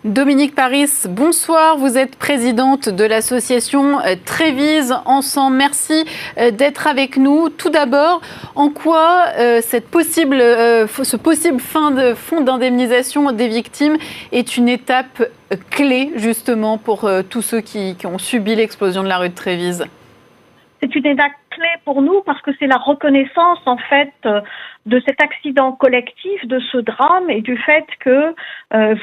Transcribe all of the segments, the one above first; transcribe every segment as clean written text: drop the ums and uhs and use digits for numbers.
Dominique Paris, bonsoir. Vous êtes présidente de l'association Trévise Ensemble. Merci d'être avec nous. Tout d'abord, en quoi ce possible fonds d'indemnisation des victimes est une étape clé justement pour tous ceux qui ont subi l'explosion de la rue de Trévise? C'est une étape clé pour nous parce que c'est la reconnaissance en fait de cet accident collectif, de ce drame et du fait que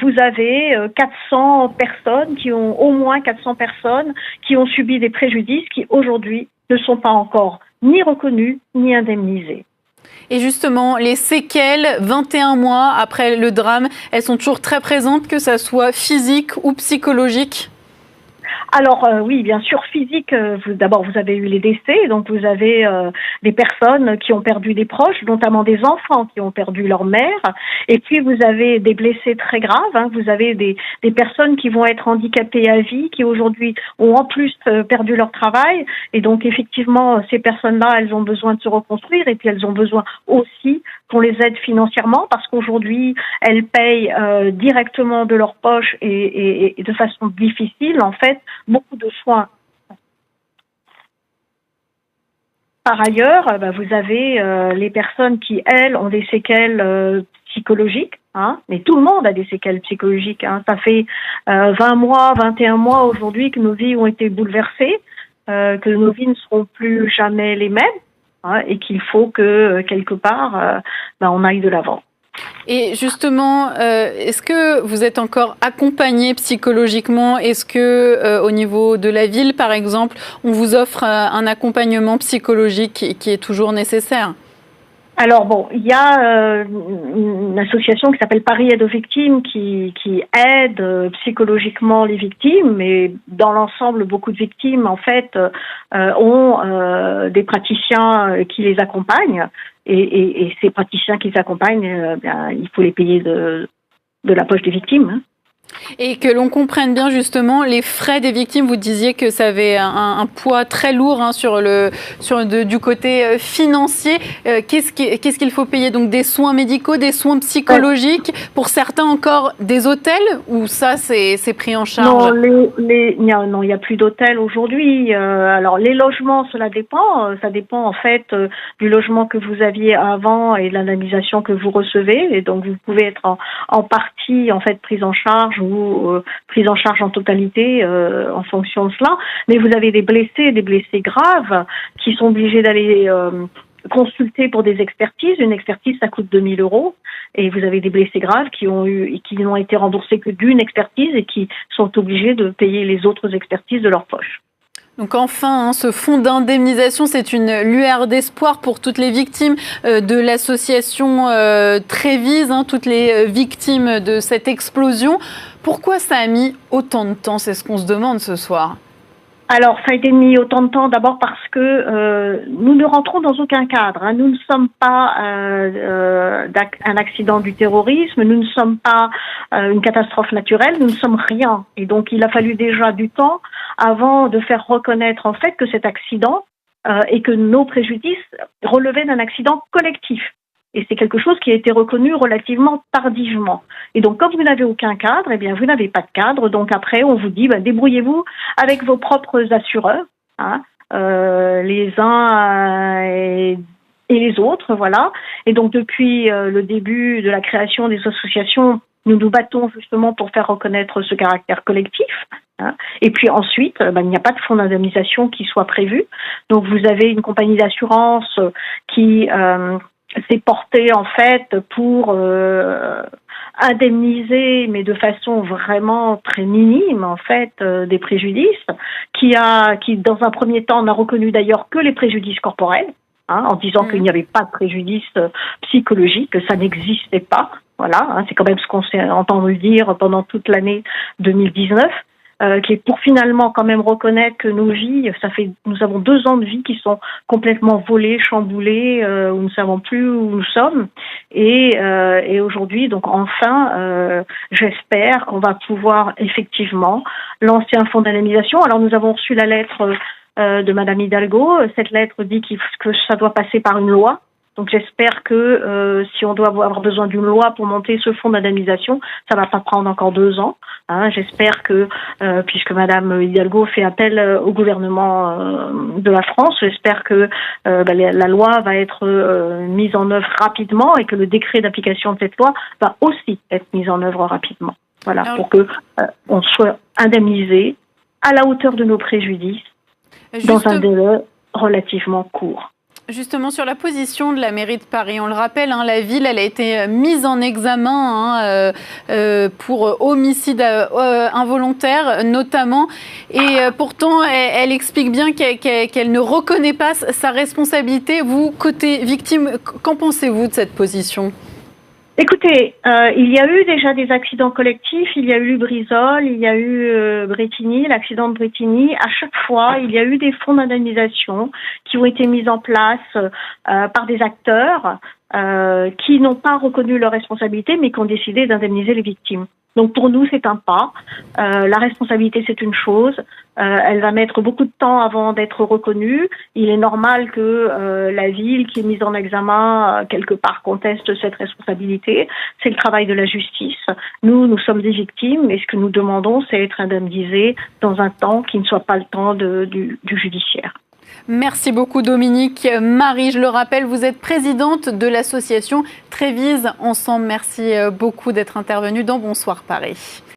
vous avez 400 personnes au moins 400 personnes qui ont subi des préjudices qui aujourd'hui ne sont pas encore ni reconnus ni indemnisés. Et justement, les séquelles, 21 mois après le drame, elles sont toujours très présentes, que ça soit physique ou psychologique? Alors oui, bien sûr, physique. D'abord, vous avez eu les décès, donc vous avez des personnes qui ont perdu des proches, notamment des enfants qui ont perdu leur mère. Et puis vous avez des blessés très graves. Vous avez des personnes qui vont être handicapées à vie, qui aujourd'hui ont en plus perdu leur travail. Et donc effectivement, ces personnes-là, elles ont besoin de se reconstruire et puis elles ont besoin aussi qu'on les aide financièrement parce qu'aujourd'hui, elles payent directement de leur poche et de façon difficile, en fait, beaucoup de soins. Par ailleurs, vous avez les personnes qui, elles, ont des séquelles psychologiques, mais tout le monde a des séquelles psychologiques. Ça fait 20 mois, 21 mois aujourd'hui que nos vies ont été bouleversées, que nos vies ne seront plus jamais les mêmes, et qu'il faut que, quelque part, on aille de l'avant. Et justement, est-ce que vous êtes encore accompagné psychologiquement? Est-ce que au niveau de la ville, par exemple, on vous offre un accompagnement psychologique qui est toujours nécessaire? Alors bon, il y a une association qui s'appelle Paris Aide aux victimes qui aide psychologiquement les victimes, mais dans l'ensemble, beaucoup de victimes en fait ont des praticiens qui les accompagnent et ces praticiens qui les accompagnent, il faut les payer de la poche des victimes. Et que l'on comprenne bien justement les frais des victimes. Vous disiez que ça avait un poids très lourd du côté financier. Qu'est-ce qu'il faut payer? Donc des soins médicaux, des soins psychologiques, pour certains encore des hôtels, ou ça c'est pris en charge? Non, il n'y a plus d'hôtels aujourd'hui. Alors les logements, cela dépend. Ça dépend en fait du logement que vous aviez avant et de l'indemnisation que vous recevez. Et donc vous pouvez être en partie en fait prise en charge ou prise en charge en totalité en fonction de cela. Mais vous avez des blessés graves qui sont obligés d'aller consulter pour des expertises. Une expertise, ça coûte 2 000 €. Et vous avez des blessés graves qui n'ont été remboursés que d'une expertise et qui sont obligés de payer les autres expertises de leur poche. Donc enfin, ce fonds d'indemnisation, c'est une lueur d'espoir pour toutes les victimes de l'association Trévise, toutes les victimes de cette explosion. Pourquoi ça a mis autant de temps? C'est ce qu'on se demande ce soir. Alors, ça a été mis autant de temps d'abord parce que nous ne rentrons dans aucun cadre. Nous ne sommes pas un accident du terrorisme, nous ne sommes pas une catastrophe naturelle, nous ne sommes rien. Et donc, il a fallu déjà du temps avant de faire reconnaître en fait que cet accident et que nos préjudices relevaient d'un accident collectif. Et c'est quelque chose qui a été reconnu relativement tardivement. Et donc, comme vous n'avez aucun cadre, vous n'avez pas de cadre. Donc après, on vous dit, débrouillez-vous avec vos propres assureurs, les uns et les autres, voilà. Et donc, depuis le début de la création des associations, nous nous battons justement pour faire reconnaître ce caractère collectif. Et puis ensuite, il n'y a pas de fonds d'indemnisation qui soit prévu. Donc, vous avez une compagnie d'assurance qui s'est portée en fait pour indemniser, mais de façon vraiment très minime en fait, des préjudices, qui dans un premier temps n'a reconnu d'ailleurs que les préjudices corporels, en disant qu'il n'y avait pas de préjudice psychologique, que ça n'existait pas. Voilà, c'est quand même ce qu'on s'est entendu dire pendant toute l'année 2019. Qui est pour finalement quand même reconnaître que nos vies, nous avons 2 ans de vie qui sont complètement volés, chamboulés, où nous ne savons plus où nous sommes. Et aujourd'hui, donc enfin, j'espère qu'on va pouvoir effectivement lancer un fonds d'indemnisation. Alors nous avons reçu la lettre de Madame Hidalgo. Cette lettre dit que ça doit passer par une loi. Donc j'espère que si on doit avoir besoin d'une loi pour monter ce fonds d'indemnisation, ça va pas prendre encore 2 ans. Hein. J'espère que, puisque Madame Hidalgo fait appel au gouvernement de la France, j'espère que la loi va être mise en œuvre rapidement et que le décret d'application de cette loi va aussi être mis en œuvre rapidement. Voilà, pour que on soit indemnisé à la hauteur de nos préjudices dans un délai relativement court. Justement, sur la position de la mairie de Paris, on le rappelle, hein, la ville, elle a été mise en examen pour homicide involontaire, notamment. Et pourtant, elle explique bien qu'elle ne reconnaît pas sa responsabilité. Vous, côté victime, qu'en pensez-vous de cette position ? Écoutez, il y a eu déjà des accidents collectifs, il y a eu Lubrizol, il y a eu Brétigny, l'accident de Brétigny. À chaque fois, il y a eu des fonds d'indemnisation qui ont été mis en place par des acteurs qui n'ont pas reconnu leur responsabilité, mais qui ont décidé d'indemniser les victimes. Donc pour nous, c'est un pas. La responsabilité, c'est une chose. Elle va mettre beaucoup de temps avant d'être reconnue. Il est normal que la ville qui est mise en examen, quelque part, conteste cette responsabilité. C'est le travail de la justice. Nous sommes des victimes et ce que nous demandons, c'est être indemnisés dans un temps qui ne soit pas le temps du judiciaire. Merci beaucoup Dominique. Marie, je le rappelle, vous êtes présidente de l'association Trévise Ensemble. Merci beaucoup d'être intervenue dans Bonsoir Paris.